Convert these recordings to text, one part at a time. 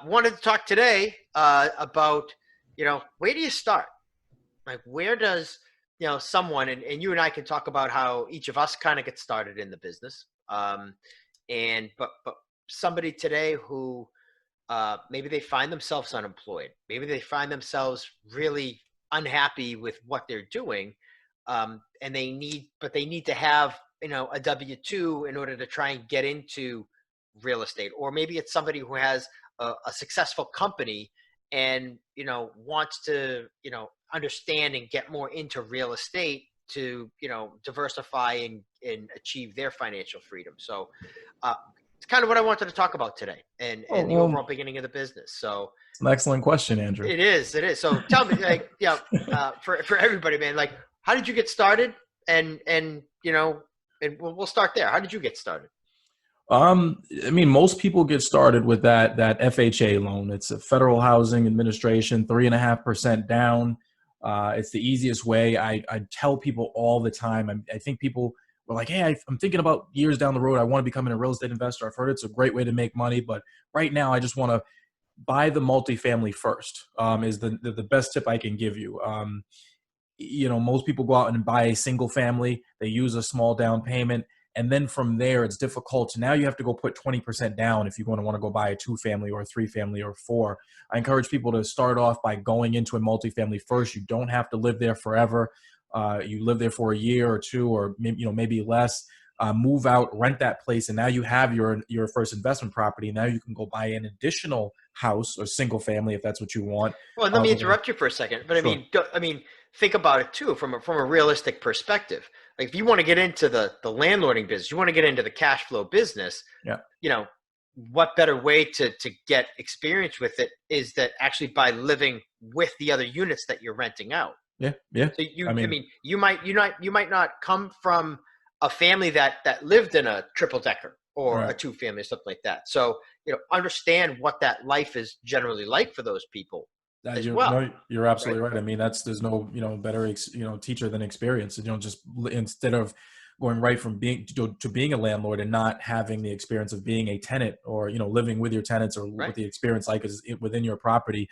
Wanted to talk today about, where do you start? Like, where does, someone, and you and I can talk about how each of us kind of get started in the business. But somebody today who maybe they find themselves unemployed, maybe they find themselves really unhappy with what they're doing, and they need to have, a W-2 in order to try and get into real estate. Or maybe it's somebody who has a successful company and wants to understand and get more into real estate to diversify and achieve their financial freedom. So it's kind of what I wanted to talk about today, and the overall beginning of the business. So it's an excellent question, Andrew. It is. So tell me, like, for everybody, man, like, how did you get started? And we'll start there. How did you get started? I mean, most people get started with that FHA loan. It's a Federal Housing Administration, 3.5% down. It's the easiest way. I tell people all the time. I think people were like, hey, I'm thinking about years down the road, I want to become a real estate investor. I've heard it's a great way to make money, but right now I just want to buy the multifamily first, is the best tip I can give you. Most people go out and buy a single family. They use a small down payment. And then from there, it's difficult. So now you have to go put 20% down if you're going to want to go buy a 2-family or a 3-family or 4. I encourage people to start off by going into a multifamily first. You don't have to live there forever. You live there for a year or 2, or maybe less. Move out, rent that place, and now you have your first investment property. Now you can go buy an additional house or single family if that's what you want. Well, let me interrupt you for a second, but Sure. I mean, think about it too from a realistic perspective. Like, if you want to get into the landlording business, you want to get into the cash flow business. Yeah. What better way to get experience with it is that actually by living with the other units that you're renting out. Yeah. So you might not come from a family that lived in a triple decker or Right. a 2-family or something like that. So, understand what that life is generally like for those people as well. No, you're absolutely right. I mean, there's no, better, teacher than experience. Just instead of going right from being to being a landlord and not having the experience of being a tenant, or, living with your tenants, or Right. what the experience like is within your property,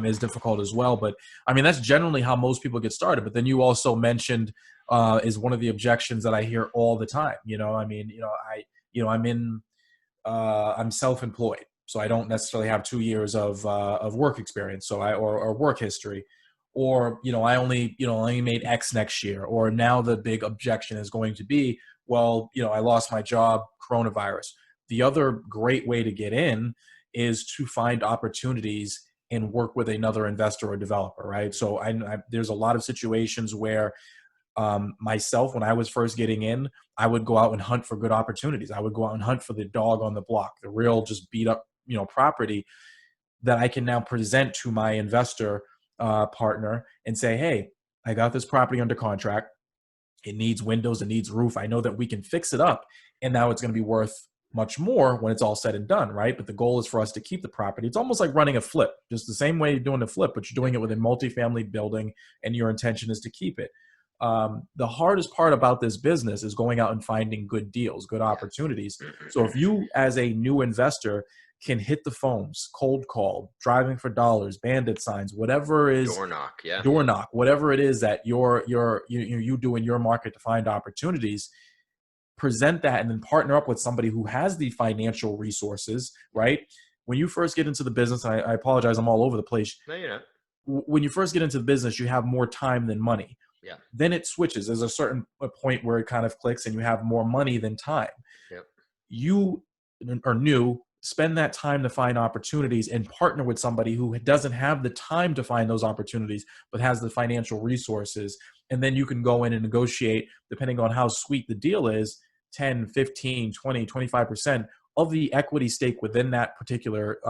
is difficult as well. But I mean, that's generally how most people get started. But then you also mentioned, is one of the objections that I hear all the time. I'm self-employed, so I don't necessarily have 2 years of work experience, or work history, or I only made X next year. Or now the big objection is going to be, well, I lost my job, coronavirus. The other great way to get in is to find opportunities and work with another investor or developer, right? So there's a lot of situations where myself, when I was first getting in, I would go out and hunt for good opportunities. I would go out and hunt for the dog on the block, the real just beat up, property that I can now present to my investor partner and say, hey, I got this property under contract. It needs windows, it needs roof. I know that we can fix it up, and now it's going to be worth much more when it's all said and done, right? But the goal is for us to keep the property. It's almost like running a flip, just the same way you're doing a flip, but you're doing it with a multifamily building, and your intention is to keep it. The hardest part about this business is going out and finding good deals, good opportunities. So if you, as a new investor, can hit the phones, cold call, driving for dollars, bandit signs, whatever is door knock, whatever it is that you do in your market to find opportunities, present that, and then partner up with somebody who has the financial resources, right? When you first get into the business, and I apologize, I'm all over the place. No, you're not. When you first get into the business, you have more time than money. Yeah. Then it switches. There's a certain point where it kind of clicks, and you have more money than time. Yep. You are new. Spend that time to find opportunities and partner with somebody who doesn't have the time to find those opportunities, but has the financial resources. And then you can go in and negotiate, depending on how sweet the deal is, 10, 15, 20, 25% of the equity stake within that particular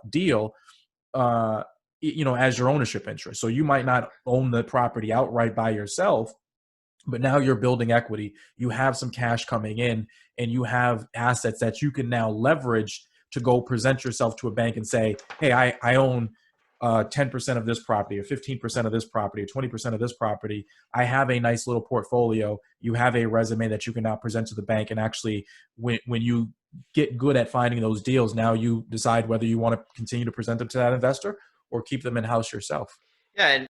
deal, as your ownership interest. So you might not own the property outright by yourself, but now you're building equity. You have some cash coming in, and you have assets that you can now leverage to go present yourself to a bank and say, hey, I own 10% of this property or 15% of this property or 20% of this property. I have a nice little portfolio. You have a resume that you can now present to the bank. And actually, when you get good at finding those deals, now you decide whether you want to continue to present them to that investor or keep them in-house yourself. Yeah, and